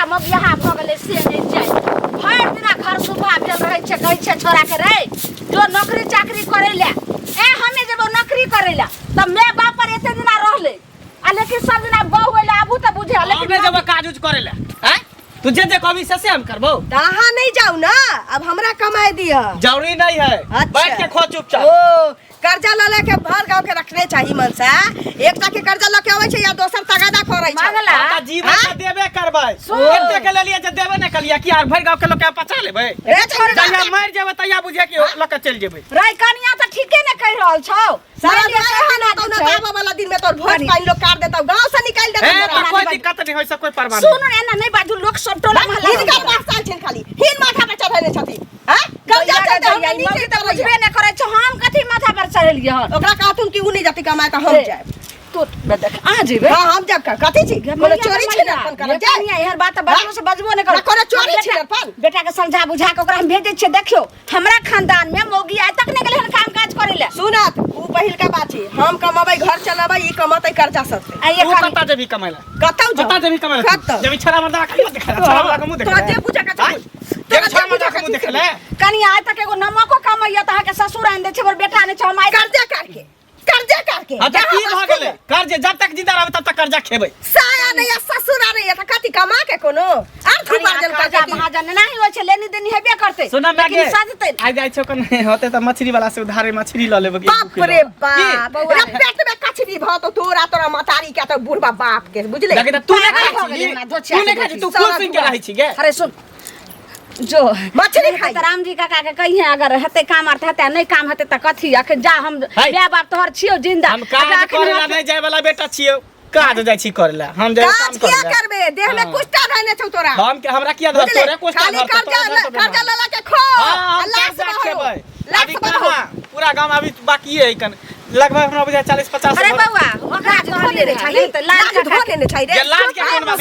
काम अब यहाँ भ गेलै से नहीं जाय भर दिना घर सुबह भेल रहै छै कहै छै छोरा के रे जो नौकरी चाकरी करे ले हमें जब नौकरी करे ले त मैं बाप पर एते दिना रहले आ लेकिन सब दिना बहु होले आबू त बुझे लेकिन जब काज उज करे ले हैं तू जे कभी से हम करबो कहां नहीं जाऊ ना अब हमरा कमाई दिया जरूरी नहीं है बैठ के खो चुपचाप ओ कर्जा ले के भर गांव के रखने चाहिए मन से एकटा के कर्जा ल के आवे छै या दोसर तगादा करे छै मांगला त जीवन का देबे करबै एते के लेलिए जे देबे न कलिया कि यार भर गांव के लोग के पचा लेबै रे छोड़ जहिया मर जेबै तहिया बुझे कि लोग के चल जेबै राय कनिया त ठीके न कह रहल छौ सारा कहना तो ना बाबा वाला दिन में तोर भोज पानी लोग काट देता गांव से निकाल देता कोई दिक्कत नहीं होय से कोई परवाह सुन एना नहीं बाजू लोग सब टोला महला हिन का पास छन खाली हिन माथा पे चढ़ाने छथि हां कर्जा चढ़ा हम नीचे त बुझबे न करे छ हम कथि माथा पर चढ़लिए हन ओकरा कहतुन कि उ नहीं जाति कमाए त हम जाए तो देख आ जेबे हां हम जब कथि छी कोनो चोरी छी ना अपन कर जा कनिया यार बात बजबो से बजबो न कर कोनो चोरी छी अपन बेटा के समझा बुझा के ओकरा हम भेजै छै देखियो हमरा खानदान में मौगी आइ तक न गेलै हन काम काज करे ले सुनत उ पहिल का बात छी हम कमाबै घर चलाबै ई कमतै कर्जा सकते आ ये कता जेबी कमाइला कतौ कता जेबी कमाइला जेबी छरा मर्दा खाली देखा छरा वाला के मुंह देखा तो जे पूजा का जे छरा मर्दा के मुंह देखले कनिया आइ तक एगो नमको कमैया त के ससुर आइन दे छै और बेटा ने छै हम आइ कर्जा करके अच्छा की भ गेलै कर्जे जब तक जिंदा रहबै तब तक कर्जा खेबै साया नहीं ससुर आ रही है कथि कमा के कोनो अर्थ उपार्जन कर्जा महाजन नहीं होय छै लेनी देनी हेबे करते सुना लेकिन सजतै आ जाय छै कने होते त मछली वाला से उधारे मछली ल लेबै बाप रे बाप बउआ पेट में कछरी भ तो तोरा मतारी के त बुढ़बा बाप के बुझले लेकिन तू ने खा तू खुश सुन के रहै छी गे अरे सुन जो मछली खाई राम जी काका के कहिए अगर हेते काम अर्थ हेते नहीं काम हेते त कथि आखे जा हम बे बाप तोहर छियो जिंदा हम काज करेला नहीं जाय वाला बेटा छियो काज जाय छी करेला हम जाय काम क्या करबे देह में कुष्ठा रहने छौ तोरा हम के हमरा किया धर तोरे कुष्ठा धर कर्जा लला के खो अल्लाह से खेबै अभी कहां पूरा गांव अभी बाकी है कन लगभग हमरा बुझा 40 50 अरे बउआ ओकरा धो लेने छै त लाज धो लेने छै रे लाज के कोन बात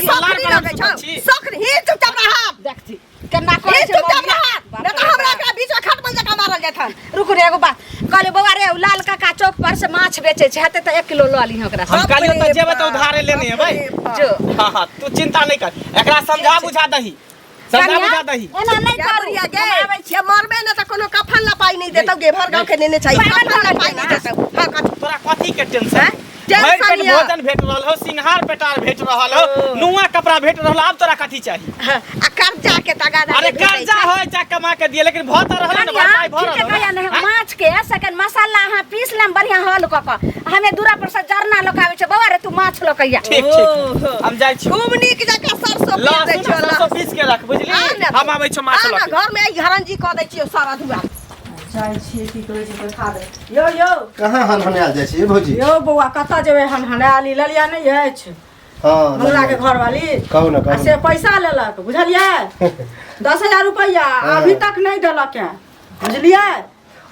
लाज छी सख ही चुपचाप रह देखती केना करे छै चुपचाप रह न त हमरा के बीच में खट बन जका मारल जाथन रुक रे एगो बात कहले बउआ रे लाल काका चौक पर से माछ बेचे छै हेते त 1 किलो ल ली ओकरा हम कालियो त जेबै त उधारे लेने है भाई जो हां तू चिंता नहीं कर एकरा समझा बुझा दही समझा बुझा दही एना नहीं करिया गे ये मरबे न त कोनो कफन ला पाई नहीं देतौ गे भर गांव के नेने छै कफन ला पाई नहीं देतौ हां तोरा कथी के टेंशन भर पेट भोजन भेट रहल हो सिंहार पेटार भेट रहल हो नुआ कपड़ा भेट रहल अब तोरा कथी चाहिए आ कर्जा के तगादा अरे कर्जा होय जा कमा के दिए लेकिन भत रहल न भाई भरल माछ के सेकंड मसाला हां पीस लेम बढ़िया हल क क हमें दूरा पर से जरना लोकावे छै बउआ रे तू माछ लोकैया ठीक ठीक हम जाय छी खूब नीक जका सरसों पीस दै छ सरसों पीस के रख बुझली हम आबै छ माछ लके घर में हरन जी क दै छियो सारा दुआ जाय छियै की कहै छै खा दे यो कहाँ हनहनायल जाइ छै भौजी यो बउआ कतऽ जेबै हनहनाली ललिया नहीं अछि हाँ हमरा के घर वाली कहू ना से पैसा लेलक बुझलिए 10,000 रुपया अभी तक नहीं देलक है बुझलिए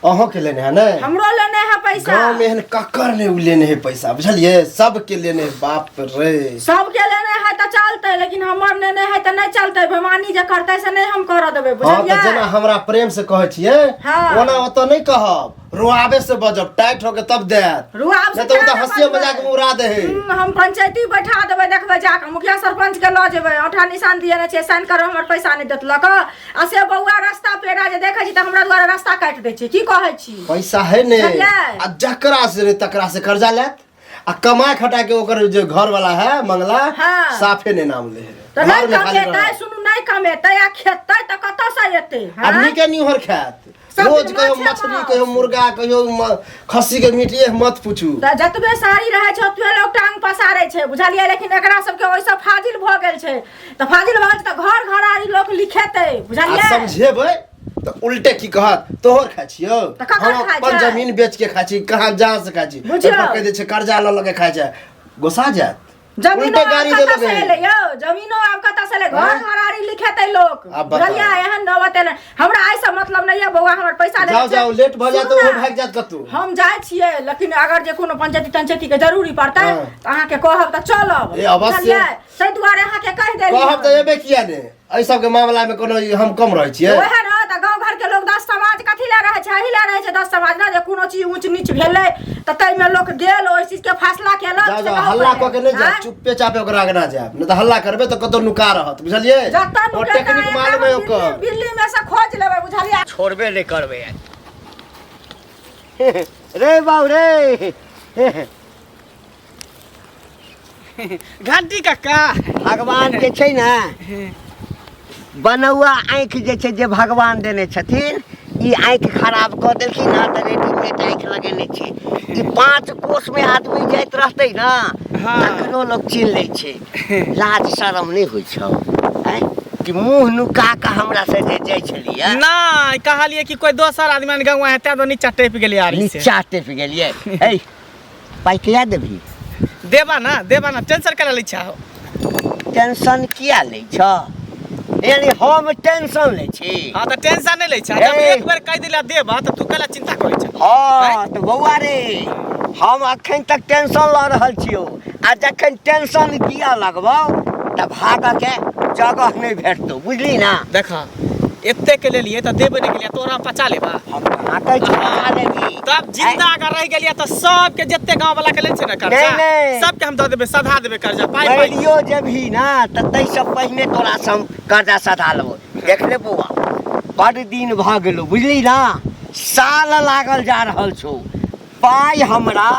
अहों के लेने है ना हमरो लेने है पैसा गांव में हन ककर ने लेने है पैसा बुझलिए सब के लेने है बाप रे सब के लेने है त चलते लेकिन हमर लेने है त नहीं चलते बेमानी जे करते से नहीं हम कर देबे बुझलिए हां त जेना हमरा प्रेम से कहै छियै ओना ओत नहीं कहब रुआबे से बजब टाइट हो के तब देत रुआब से नहीं तो हंसियो मजाक में उड़ा दे है हम पंचायती बैठा देबे देखबे जाके मुखिया सरपंच के ल जेबे औठा निशान दिए ने छै साइन कर हमर पैसा नहीं देतलक आ से बउआ रास्ता पेड़ा जे देखै छी त हमरा द्वारा रास्ता काट दै छै की कहै छी पैसा है ने आ जकरा से तकरा से कर्जा लेत आ कमाए खटा के ओकर जो घर वाला है मंगला साफे ने नाम ले त नहीं कमेतै सुनु नहीं कमेतै आ खेतै त कतऽ से एतै आदमी के निहर खात रोज कहियो मछली कहियो मुर्गा कहियो खस्सी के मीट ये मत पूछू त जतबे सारी रहै छै ओतबे लोग टांग पसारै छै बुझलिए लेकिन एकरा सब के ओइसे फाजिल भ गेल छै त फाजिल भ गेल त घर घरारी लोग लिखेतै बुझलिए समझेबै तो उल्टे की कहत तोहर खाइ छियो हम अपन जमीन बेच के खाइ छी कहां जहां से खाइ छी पर कह दे छै कर्जा ल के खाइ छै गोसा जात जमीनो गाड़ी दे ले यो जमीनो आप कत से ले घर घरारी लिखेतै लोग बुझलिए एहन नौबत न हमरा आई से मतलब नहीं है बउआ हमर पैसा ले जाओ लेट भ जात ओ भाग जात कतू हम जाय छियै लेकिन अगर जे कोनो पंचायती के जरूरी पड़तै त अहाँ के कहब त चलब बुझलिए से दुआरे अहाँ के कह देली कहब त एबे किया ने ऐ सब के मामला में कोनो हम कम रहै छियै ओहे न त गांव घर के लोग 10 समाज कथी ला रहे छै, एही ला रहे छै 10 समाज ना जे कोनो चीज ऊंच नीच भेलै त तै में लोग गेल ओइ चीज के फैसला केलक। जा हल्ला क के नहीं जा, चुप्पे चापे ओकरा आगे ना जाब, नहीं त हल्ला करबे त कतो नुका रहत, बुझलिए? और टेक्निक मालूम है ओकर, बिल्ली में से खोज लेबै, बुझलिए? छोड़बे नहीं करबे रे बाबू रे। घंटी काका भगवान जे छै ना बनौआ आँखि जे छै जे भगवान देने छथिन, ई आँखि खराब कऽ देलखिन ना त रेडीमेड आँखि लगेने छै। ई 5 कोस में आदमी जाइत रहतै ना तखनो लोग चिन्ह लै छै। लाज शरम नहीं होइ छौ कि मुंह नुका के हमरा से जे जाइ छलिए ना कहलिए कि कोई दोसर आदमी गंवा है त नीचा टेप गेलिए आरी से। नीचा टेप गेलिए। ए पाई किया देबही? देबा ना टेंशन करा लै छा। टेंशन किया लै छ? यानी हम टेंशन लै छी? हां त टेंशन नहीं लै छा, जब एक बार कह दिला देबा त तू कला चिंता करै छ। हां त बौआ रे हम अखन तक टेंशन ल रहल छियो, आ जखन टेंशन दिया लगबौ त भाग के जगह नहीं भेटतो, बुझली ना? देखा एते के लिए त देबे नहीं गेलिया, तोरा पचा लेबा हम आटे चला लेगी। तब जिंदा अगर रह गेलिया त सब के जत्ते गांव वाला के ले छै ना कर्जा, नहीं। सब के हम द देबे, सधा देबे कर्जा पाई रेडियो जब ही ना त तै से पहिने तोरा से हम कर्जा सधा लेबो। देख ले बौआ बड़ दिन भ गेलो, बुझली ना? साल लागल जा रहल छौ, पाई हमरा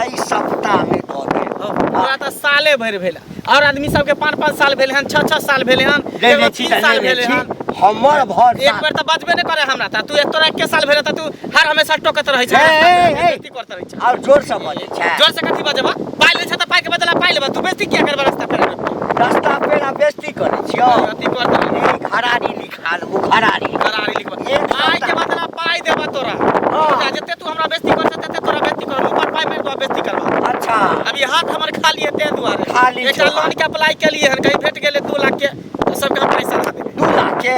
एई सप्ताह में द दे। तोरा त साले भर भेला, और आदमी सब के 5-5 साल भेले हन, 6-6 साल भेले हन, एगो 3 साल भेले हन। हमर भर एक बार त बचबे नहीं करे हमरा त। तू एक तोरा 1 साल भेले त तू हर हमेशा टोकत रहै छै, ए बेइज्जती करत रहै छै। और जोर से बोले छै। जोर से कथी बजबा? पाई ले छ त पाई के बदला पाई लेबा, तू बेइज्जती किया करबा रास्ता पे? रास्ता पे ना बेइज्जती करे छियो। अति करत रहै। घरारी लिखा ले, घरारी करारी लिखबा, एक पाई के सप्ताह। बदला पाई देबा तोरा। हाँ। जते तू हमरा बेइज्जती करत तते तोरा बेइज्जती कर, ऊपर पाई में तो बेइज्जती करबा। अच्छा अभी हाथ हमर खाली है ते दुआरे खाली एकटा छै। लोन के अप्लाई केलिए हन, कहीं भेट गेले 2 लाख के, तो सबके हम पैसा दे देबे। 2 लाख के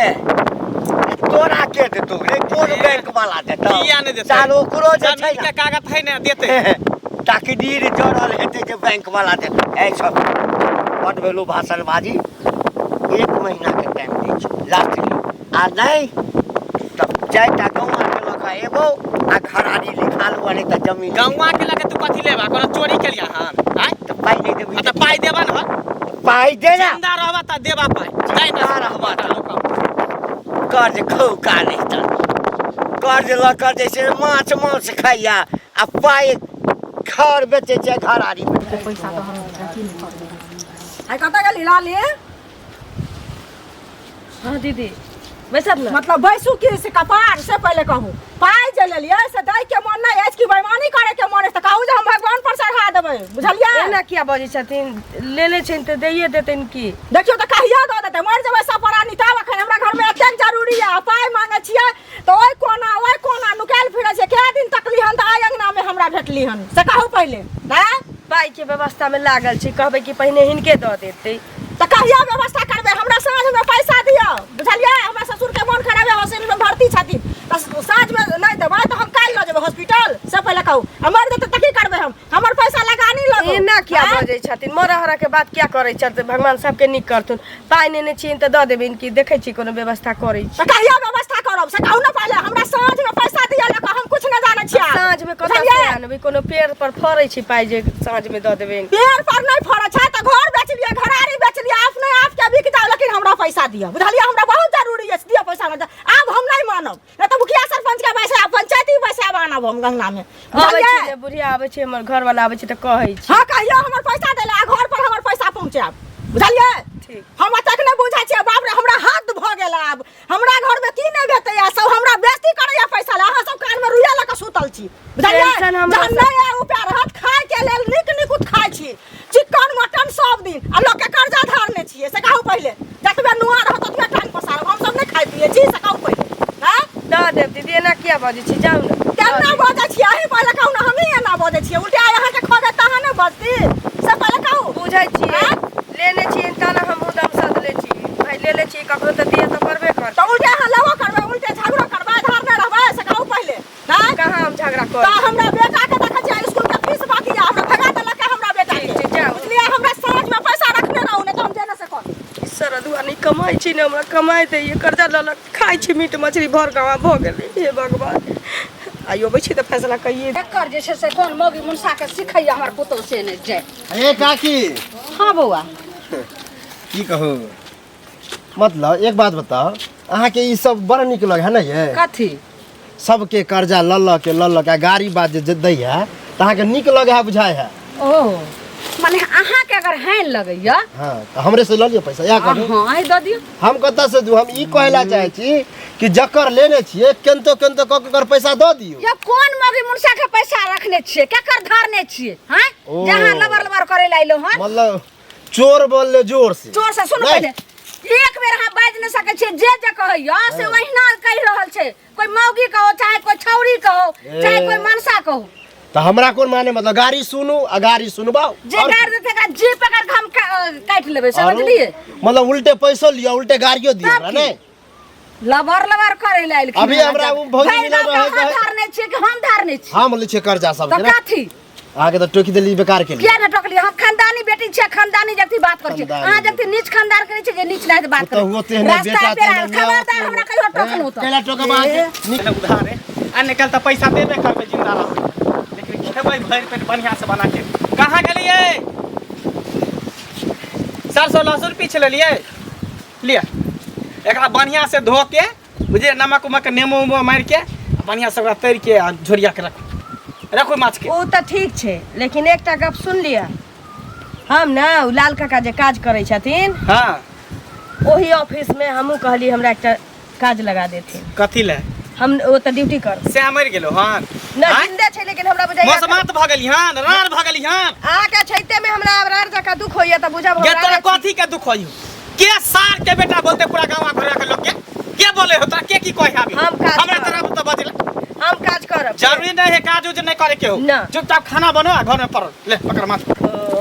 तोरा के देतो रे? कोन बैंक वाला देतो? किया नहीं देते? चालू ओकरो जे छै जमीन के कागज है ना देते। तकदीर जोड़ल हेतै जे बैंक वाला देतो। ए सब बड भेलो भाषणबाजी। 1 महीना के टाइम दै छै लास्ट में, आ नहीं तब 4टा गौवा के लखा एबो आ घरारी लिखा लो, नहीं त जमीन गौवा के लगे तू कथी लेबा? कोनो चोरी केलिया हन? आय त पाई नहीं देबी त पाई देबा ना, पाई दे ना। जिंदा रहबा त देबा पाई, नहीं त रहबा त लोक कर्ज खौका नहीं त कर्ज ल कर जैसे माछ खाइया आ पाई घर बेचे छै, घरारी बेचे। पैसा तो हम की नहीं कर। आई कत गेली लाली? हां दीदी बैसब ना। मतलब बैसू की से कपार से पहले कहूँ पाई जे लेलिए से दै के मन नहीं अछि कि बेईमानी करे के मन अछि त कहू जे हम भगवान पर चढ़ा देबै, बुझलिए? एना किया बजै छथिन? लेले छै त दैये देतैन की? देखियो त कहिया द देतै? मर जेबै सब परानी तब अखन हमरा घर में एतेक जरूरी है, पाई मांगे छियै त ओइ कोना नुकाल फिरै छै। के दिन तकली हन त आइ अंगना में हमरा भेटली हन से कहू पहले। हैं पाई के व्यवस्था में लागल छै, कहबै कि पहिने हिनके द देतै त कहिया व्यवस्था करबै? हमरा साँझ में पैसा दियो, बुझलिए? हमरा ससुर के मन खराब है, हॉस्पिटल में भर्ती छथिन, त साँझ में नहीं देबै त हम काल्हि ल जेबै हॉस्पिटल। से पहले कहू हमर देतै त की करबै? हम हमर पैसा लगानी लगो। एना किया हैं? बजै छथिन? मरहरा के बात किया करै छथि? भगवान सबके नीक करथुन। पाई नेने छियनि त द देबिन कि देखै छी कोनो व्यवस्था करै छी। त कहिया व्यवस्था करब से कहू ना पहले। हमरा साँझ में पैसा दियो लक हम कुछ न जानै छियै। साँझ में कतऽ से आनबै? कोनो पेड़ पर फरै छी पाई जे साँझ में द देबेन? पेड़ पर नहीं फड़े छै त घर बेच लिया, घरारी बेच लिया, अपने आप के बिक जाओ, लेकिन हमरा पैसा दियो, बुझलिए? हमरा बहुत जरूरी है, दियो पैसा। ना अब हम नहीं मानब, नहीं तो मुखिया सरपंच के पैसा पंचायती पैसा बनाब हम गंगा में, आबै बुझलिए? छी जे बुढ़िया आबै छै, हमर घर वाला आबै छै त कहै छी। हाँ कहियो हमर पैसा देले आ घर पर हमर पैसा पहुंचाब, बुझलिए? ठीक। हम तक नहीं बुझै छियै, बाप रे हमरा हाथ भ गेल। अब हमरा घर में की नहीं भेटै या सब हमरा बेइज्जती करैया पैसा ला। अहाँ सब कान में रुइया लक सुतल छी, बुझलिए? टेंशन हमरा जहन नहीं है उपाय रहत खाय के लेल नीक खाय छी, चिकन मटन सब दिन, आ लोग के कर्जा धारने छियै से कहू पहले। जतबे नुआ रहत ओतबे टाइम पसारब, हम सब नहीं खाइ पिए छी से कहू पहले। हैं द देब दीदी, एना किया बजै छी? जाउ ना। केना बजै छियै? अहीं पहले कहू ना, हमही एना बजै छियै? उल्टा अहाँ के खोजे तहाँ ने बजती से पहले कहू। बुझै छी लेने छी त ना हम उदम सदले छी। भाई लेले छी ककरो त दिए त करबे कर। तो उल्टे अहाँ लेबो करबै, उल्टे झगड़ो करबै, धारने रहबै से कहू पहले। हैं कहाँ हम झगड़ा तो कर? हमरा बेटा के देखै छियै स्कूल के फीस बाकी है, हमरा भगा देलक है हमरा बेटा के, ठीक छै, जाउ। बुझलिए? हमरा साँझ में पैसा रखने रहू, नहीं तो हम जेने से कर। सरदुआ नहीं कमा कमाई छी ना हमरा कमाई दे ये कर्जा ल ल खाई छी मीट मछली भर गावा भ गेलै हे भगवान आइयो बैठी त फैसला कइए एकर जे छै से कोन मौगी मुनसा के सिखैया हमर पुतौ से नै जाय। ए काकी हां बौआ की कहू, मतलब एक बात बताओ, अहाँ के ई सब बड़ निक लगे है ना ये? कथी सबके कर्जा ल के गाड़ी बात जे दै है त अहाँ के निक लगे है बुझाय है? ओ माने अहाँ के अगर हैन लगैया हां त हमरे से ल लियो पैसा या करू। हां आई द दियौ। हम कत्ता से दू? हम ई कहला चाहे छी कि जकर लेने छिए केनतो केनतो क कर पैसा द दियो। ये कोन मौगी मुनसा के पैसा रखने छिए, केकर धारने छिए हैं? ओ। जहां लबर करे लाइलो हन मतलब चोर बोल ले जोर से। चोर से सुन नहीं। पहले एक बेर हम बाज न सके छिए, जे कहैया से ओहिना कहि रहल छै। कोई मौगी कहो चाहे कोई छौरी कहो चाहे कोई मनसा कहो, तो हमरा कोन माने, मतलब गाड़ी सुनू आ गाड़ी सुनबाओ। जे गाड़ देते का जी पकड़ के हम काट लेबे, समझलिए? मतलब उल्टे पैसा लियो उल्टे गाड़ियो दियो हमरा ने। लबर करे लाइल अभी हमरा उ भौजी मिला रहे है धारने छिए कि हम धारने छी? हम ले छे कर्जा सब तो के ना। कथी आगे तो टोकी देली बेकार के लिए। किया न टोकली? हम खानदानी बेटी छे, खानदानी जक्ति बात कर छी। खानदानी अहाँ जक्ति नीच खानदान करे छी, जे नीच नहीं बात तो करे। होते हैं बेटा खबरदार हमरा कहियो टोकन होता। केला टोका बात निकल उधार है आ निकल त पैसा देबे करबे जिंदा रह, लेकिन खेबै भर पेट बढ़िया से बना के। कहां गेलिए? सरसों लहसुन पीछ लेलिए, लिया एकरा बढ़िया से धो के बुझे नमक उमक नेमो उमो मार के बढ़िया से ओकरा तैर के आ झोरिया के रखो माछ के। ओ त ठीक छे, लेकिन एकटा गप सुन लिया, हम ना उ लाल काका जे काज करै छथिन हां ओही ऑफिस में हमहू कहली हमरा एकटा काज लगा देथिन। कथी ले? हम ओ त ड्यूटी कर से मर गेलो हन ना जिंदा छे, लेकिन हमरा बुझाइया मौसमात भ गेली हन, रार भ गेली हन। आके छैते में हमरा अबरार जका दुख होइया त बुझा गे तोरा कथी के दुख होइयो? के सार के बेटा बोलते पूरा गांव घर के लोग के बोले हो? तोरा के की कहि आबी? हम काज हमरा करब। तरफ तो बजला हम काज करब। जरूरी नहीं है काज उज नहीं करे के हो। ना। चुपचाप खाना बनो आ घर में परो ले पकड़ माछ।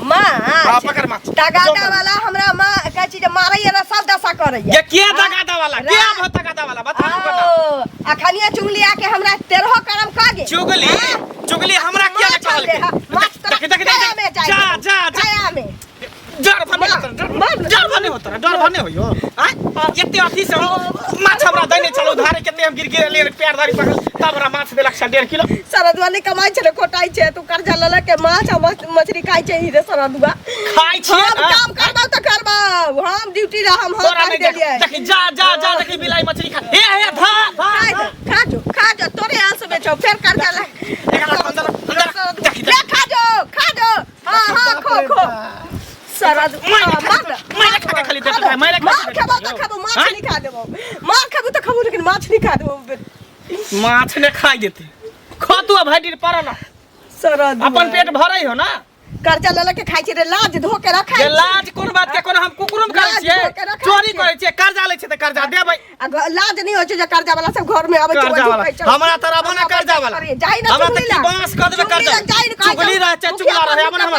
मां हां पकड़ माछ। तगादा वाला हमरा मां का चीज मारैया ना सब दशा करैया। ये के तगादा वाला? के अब तगादा वाला बता बता। अखनिया चुगली आके हमरा 13 करम कागे। चुगली हमरा क्या ले कहल के? देख जा जा जा में डर भने होता डर भने होयो। हां एते अथी से माछ हमरा दैने चलो धारे केते हम गिर ले पैर धारी पकड़ तब हमरा माछ देलक 1.5 किलो। सरदवा ने कमाई छले कोटाई छे, तू कर्जा लला के माछ आ मछली खाई छे रे सरदवा। खाई छी हम काम करबा त करबा, हम ड्यूटी ला हम कर देलिए। देख जा जा जा देख बिलाई मछली खा हे धा खा जो तोरे आंसू बेचो फिर कर्जा ला खा जो हां खो सरद मैं खा के खाली देख रहा है मैं खाबो त खाबो माछ नहीं खा देबो, माछ खाबो त खाबो लेकिन माछ नहीं खा देबो। माछ ने खाई देते खा तू भाई परल सरद अपन पेट भरई हो ना। कर्जा लला के खाई छे रे, लाज धो के रखा जे लाज कोन बात के कोन हम कुकुरम करे छिए, चोरी करे छिए, कर्जा ले छिए त कर्जा देबै। लाज नहीं हो छे जे कर्जा वाला सब घर में आबै छे। हमरा तरह बना कर्जा वाला हमरा त की बांस कर देबे कर्जा चुगली रह छे चुगला रहे हमन हम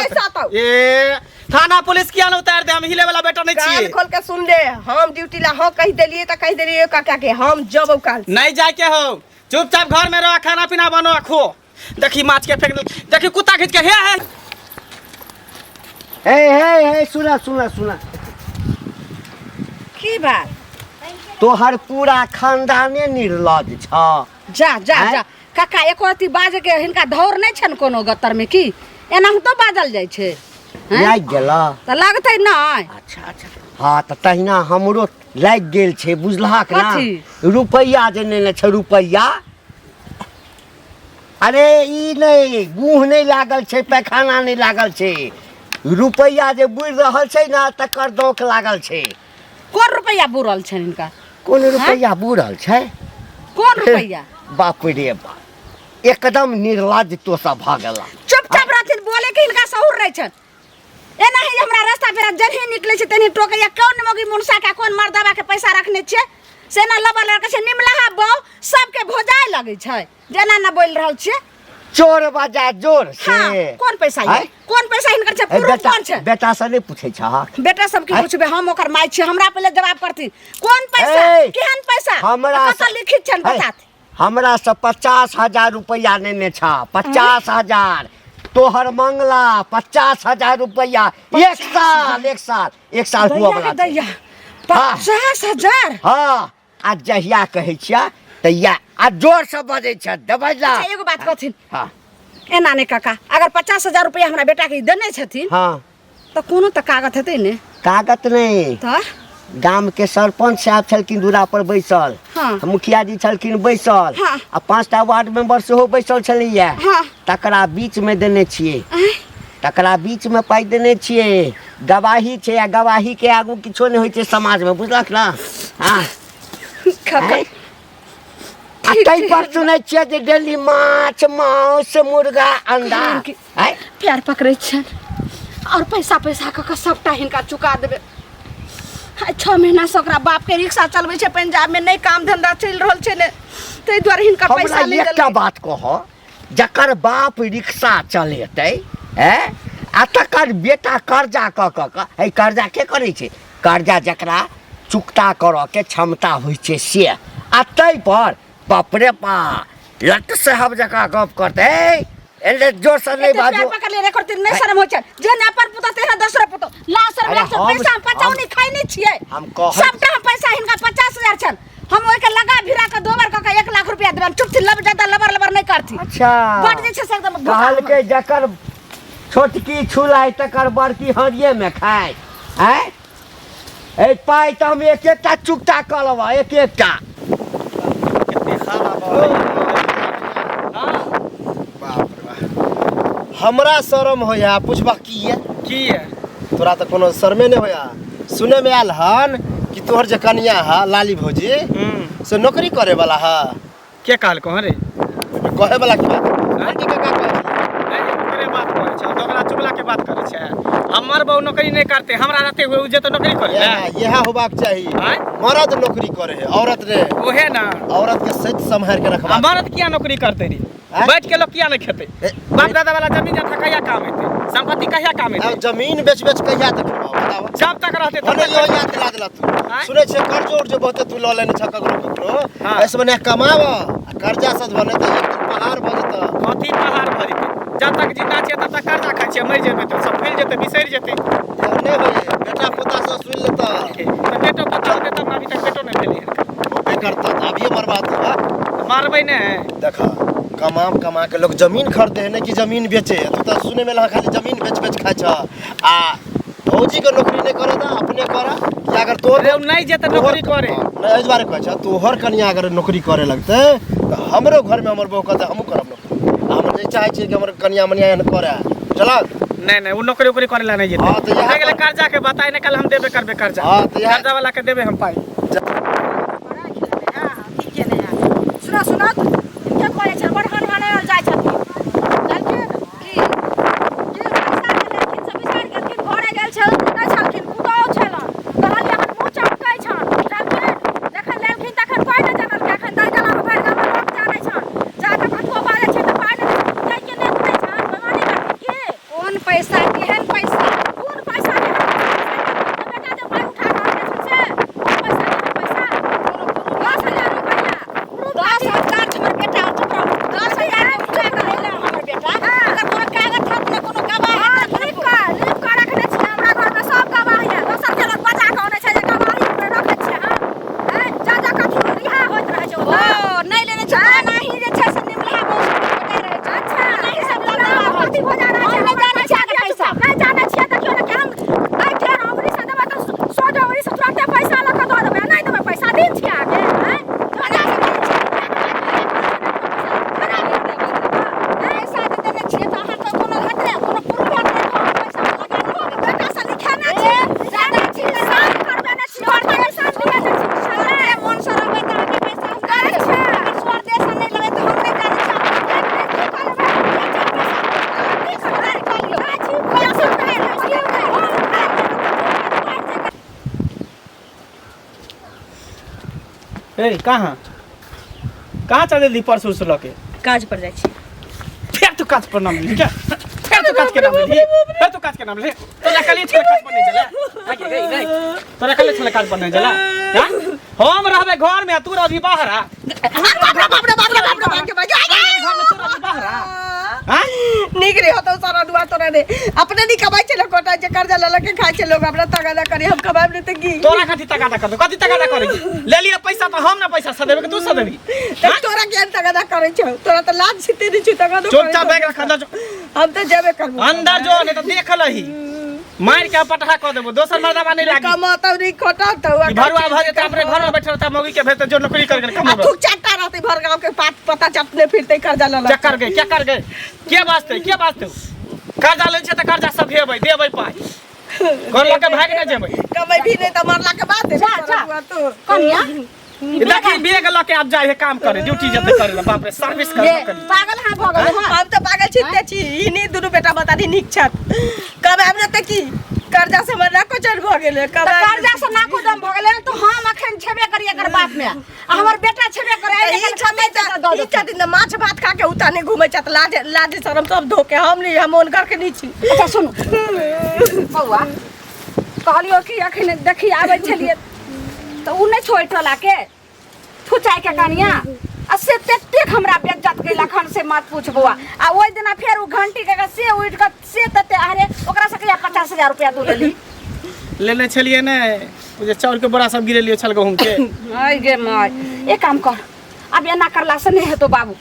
ए थाना पुलिस किया न उतार दे? हम हिले वाला बेटा नहीं छिए। कान खोल के सुन ले, हम ड्यूटी ला हो कह देलिए त कह देलिए काका के हम जब काल नहीं जाए के हो, चुपचाप घर में रह, खाना पीना बनो खो। देखी माछ के फेंक दे, देखी कुत्ता खींच के हे सुना सुना सुना, की बात? तोहर पूरा खानदाने निर्लज छ। जा जा जा काका एको अथी बाजे के हिनका धौर नहीं छन कोनो गतर में की एना तो बाजल जाय छे। लाग गेला त लागतै नहीं। अच्छा अच्छा हाँ तो तहिना हमरो लाग गेल छे, बुझलहा के ना? कथी? रुपैया जे नेने छ रुपैया, अरे ई नहीं गुह नहीं लागल छे, पैखाना नहीं लागल छे, रुपैया जे बुड़ रहल छे ना तकर दोख लागल छे। कोन रुपया बुरल छन इनका? कोन रुपैया बुड़ल छे? कोन रुपया? बाप रे बाप, एकदम निर्लज तो सब भ गेला। चुपचाप रहथिन, बोले के इनका सहूर नहीं छन। एना ही हमरा रास्ता पेरा जरही निकले छे तनी टोकैया कौन मौगी मुनसा का कोन मर्दबा के पैसा रखने छे से ना लबर लड़का छे निमलाहा बो सबके भोजाए लगे छे जेना ना बोल रहल छे। चोर बाजा जोर से हाँ, कौन पैसा ये? कौन पैसा इनकर छे? पुरुष कौन छे? बेटा से नहीं पूछे छ? बेटा सब की पूछबे, हम ओकर माई छे, हमरा पहले जवाब करती। कौन पैसा? केहन पैसा? हमरा कत लिखित छन बतात? हमरा से 50,000 रुपया लेने छ, 50,000। तोहर मंगला 50,000 रुपया, एक साल हुआ बना। दैया 50,000 हाँ आ जहिया कहै छिया तहिया आ जोर से बजै छ दबैला। अच्छा एगो बात कहथिन हाँ ए नानी काका अगर 50,000 रुपया हमरा बेटा के देने छथिन हाँ तो कोनो तो कागज हेतै ने कागज नहीं तो गाम के सरपंच साहब छलखिन दूरा पर बैसल हाँ। मुखिया जी छलखिन बैसल हाँ। आ 5टा वार्ड मेंबर सेहो बैसल छलैया हाँ। तकरा बीच में देने छियै आँय? तकरा बीच में पाइ देने छियै गवाही छै आ गवाही के आगू किछो नहीं होइ छै समाज में बुझलक ना हाँ काका आ तै पर सुनै छियै जे डेली माछ मांस मुर्गा अंडा आय प्यार पकड़ै छन और पैसा कऽ सबटा हिनका चुका देबै 6 महीना से ओकरा बाप के रिक्शा चलबै छै पंजाब में नहीं काम धंधा चल रहल छै ने तै द्वारे हिनका पैसा हमरा नहीं एकटा देलकै। बात कह जकर बाप रिक्शा चलेतै हैं आ तकर बेटा कर्जा क है कर्जा के करै छै कर्जा जकरा चुकता करऽ के क्षमता होइ छै से आ तै पर बाप रे बा लट साहब जका गप करतै एले जोर से नहीं एते बाजू प्यार पकड़ ले रे करते नहीं शर्म होइ छै जे ने अपन पुता तेरा दूसरा पुतो ला सर अरे से पैसा हम पचाउनी खाइ नहीं छियै हम कहै सबटा हम पैसा हिनका 50,000 छन हम ओइ के लगा भिरा के दोबर क के 1 लाख रुपया देबन चुप थी लब ज्यादा लबर नहीं करती अच्छा बट जे छै से एकदम कहल के जकर छोटकी छुलाई तकर बड़की हरिये में खाय हैं ए पाई तो हम एक एकटा चुकता क लेबा एक एकटा हमरा शरम होया पूछबा की है तोरा तो कोनो शर्मे नहीं होया सुने में आयल हन कि तोहर जे कनिया है लाली भौजी से नौकरी करे वाला है के कहल कह रे कहे वाला की बात आंटी काका कहे ओकरे बात कहै छै दोगला चुगला के बात करै छै हमर बहु नौकरी नहीं करते हमरा रहते हुए उ जे तो नौकरी करे यह होबाक चाहिए आँय? मर्द नौकरी करे है औरत रे ओहे ना औरत के सच संभाल के रखबा मर्द किया नौकरी करते रे आँय? बैठ के लोग किया नहीं खेते बाप दादा वाला जमीन जथा कहिया काम हेते संपत्ति कहिया काम हेते जमीन बेच बेच कहिया तक बताओ जब तक रहते तब भने तक यो याद दिला दिला तू आँय? सुने छे कर्ज उर्ज बहुते तू ल लेने छ ककरो हाँ। ऐसे बने कमाव आ कर्जा सद बने त एक दिन पहाड़ भ जत कथी पहाड़ भर जेते जब तक जिंदा छियै तब तक कर्जा खाइ छियै मरि जेबै तऽ सब फैल जेतै बिसरि जेतै नहीं होए बेटा पोता से सुन लेता तऽ बेटो पता होतै तब अभी तक बेटो नहीं भेलै हन बे करता अभी बर्बाद हुआ मारबै ने देखा कमा के लोग जमीन खरीदे है ना कि जमीन बेचे तू तो सुने में लगा खाली जमीन बेच बेच खाइ छ आ फौजी के नौकरी नहीं करे ता अपने करा कि अगर तोर रे नहीं जेतै नौकरी करे नहीं एहि दुआरे कहै छ तोहर कनिया अगर नौकरी करे लगते तो हमरो घर में हमर बहू कहते हमहू करब नौकरी हम जे चाहे छी कि हमर कनिया मनिया एहन करे चलक नहीं नहीं वो नौकरी उकरी करे ला नहीं हाँ, तो जेतै यहाँ हो गेलै कर्जा के बताए ने कल हम देबे करबे कर्जा हाँ, तो यहाँ- कर्जा वाला के देबे हम पाई सुना सुना के करे छै बड़ हन हन जाय छथिन जानके की पैसा लेलखिन सब बिसार गेलखिन घरे गेल छै नहि छलखिन कुदाओ छलन कहलिए हम मुंह चमकै छन जानके जखन लेलखिन तखन पाइ नहि जानल के एखन दर्जला में भरि गाम लोक जानै छन जाके कतको बाजे छै तऽ पाइ नहि जाय के नहि दै छन बेमानी करथिन की कोन पैसा केहन पैसा कोन पैसा बेटा जे पाइ उठा कऽ आनै छन से कोन पैसा केहन पैसा 10,000 रुपया 10,000 हमर बेटा चुप रहो 10,000 उठा कऽ लेला हमर बेटा अगर कोनो कागज हाथ में कोनो गवाही लिख कऽ रखने छियै हमरा घर में सब गवाही है दोसर के लोग बजा कऽ आनै छै जे गवाही पे रखै छियै हम जा जा कथी रिहा होइत रहै छै ओ नहि लेने छै नाही जे छै से निमला बहुत रहै छै अच्छा नहीं सब लोग कथी हो जा रहै छै नहीं जानै छियै पैसा नहीं जानै छियै तऽ क्यों ने हम नहीं के हमरी से देबै तऽ 100 जवरी से तुरंते पैसा लऽ कऽ दऽ देबै नहीं देबै पैसा दिन छियै आगे हैं बजा सकै ए कहाँ कहाँ चल दी परसों से लके काज पर जाइ छी फिर तू काज पर नाम ले क्या फिर तू काज के नाम ले फिर तू काज के नाम ले तोरा कल छले काज पर नहीं चला आगे गई नहीं तोरा कल छले काज पर नहीं चला हां हम रहबे घर में तू रह भी बाहर आ घर में तू रह भी बाहर आ हां निक रे होतो सारा दुआ तोरा रे अपने नहीं कमाई छे लोग कोटा जे कर्जा ले के खाई छे लोग हमरा तगादा करी हम कमाई नहीं त की तोरा कथी तगादा कर दो कथी तगादा करेगी ले लिया पैसा तो हम ना पैसा सदेबे कि तू सदेबी तोरा के तगादा करे छो तोरा त लाज छिते नहीं छी तगादा चुपचाप बैग रख अंदर हम तो जेबे करबो अंदर जो नहीं तो देख लही मार के पटहा कर देबो दोसर मर्दावा नहीं लागी कमाता नहीं खोटा तो भरुआ भर के अपने घर में बैठल रहता मौगी के भेज जो नौकरी करके कमाबो तू चाटा रहते भर गांव के पता चपने फिरते कर्जा ले क्या कर गए के वास्ते कर्जा ले छ त कर्जा सब हेबै देबै पाई घर लके भाग न जेबै कमाई भी नहीं तो मरला के बाद जा तो कनिया देखी बेग लके आप जाए काम करे ड्यूटी जते करे बाप रे सर्विस ये करे पागल हां भगल हां हम तो पागल छिते छी इनी दुनु बेटा बता दी निक छत कब हमने त की कर्जा से मरला को चढ़ भ गेले त कर्जा से ना को दम भगले तो हम अखन छेबे करिए कर बाप में आ हमर बेटा छेबे करे ई छमे त ई छत दिन माछ भात खा के उताने घूमे छत लाज शरम सब धो के हम नहीं हम ओन करके नहीं छी अच्छा सुन बौआ कहलियो कि अखन देखी आबै छलिए तो उ नहीं छोड़ टोला के फुचाई के कनिया आ से तेतेक हमरा बेइज्जत के लखन से मत पूछ बौआ आ ओइ दिना फेर उ घंटी के से उठ के से तते अरे ओकरा से कहिया 50,000 रुपया दू लेली लेले छलिए ने ओ जे चाउर के बोरा सब गिरेलिए छल गहूम के आई गे माय एक काम कर अब एना करला से नहीं हेतो बाबू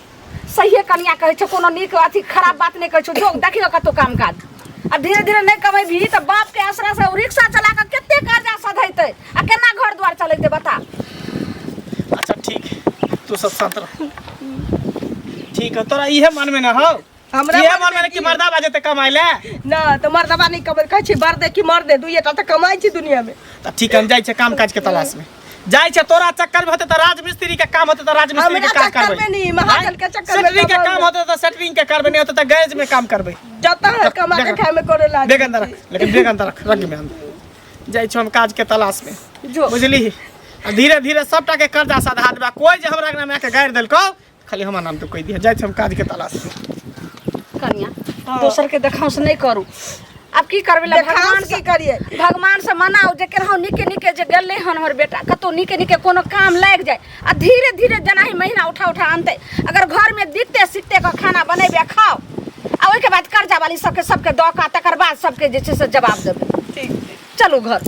सही कनिया कहै छ कोनो नीक अथी खराब बात नहीं कहै छ जो देखियो कतो काम काज अब धीरे धीरे नहीं कमाई भी तो बाप के आसरा से रिक्शा चला के केते कर्जा सधैते आ केना घर द्वार चलैते बता अच्छा ठीक है तू सब शांत रह ठीक है तोरा इहे मन में ना हो हमरा इहे मन में कि मर्दा बाजे ते कमाइले ना तो मर्दबा नहीं कबर कहै छी बर दे कि मर दे दुइटा त कमाई छी दुनिया में त ठीक है जाय छै काम काज के तलाश में जाय छै तोरा चक्कर में होते त राजमिस्त्री के काम होते त राजमिस्त्री के काम चक्कर में करबै नहीं महाजन के चक्कर में सेटरिंग के काम होते त सेटरिंग के करबै नहीं होते त गैरेज में काम करबै जता है कमा के खाए में करे लाग बेग अंदर रख लेकिन बेग अंदर रख रख में अंदर जाय छै हम काज के तलाश में जो बुझली धीरे धीरे सबटा के कर्जा साधा देबा कोई जे हमरा नाम के गाड़ देलको खाली हमर नाम तो कह दिया जाय छै हम काज के तलाश में कनिया दोसर के देखाव से नहीं करू अब की करबे ला भगवान की करिए भगवान से मनाओ जे केरहु निके निके जे गेले हन हमर बेटा कतो निके निके कोनो काम लाग जाए आ धीरे धीरे जना ही महीना उठा उठा आनते अगर घर में दिखते सीखते का खाना बनेबे खाओ आ ओइ के बाद कर्जा वाली सबके दौका तकर बाद सबके जे छै से जवाब देबे ठीक चलू घर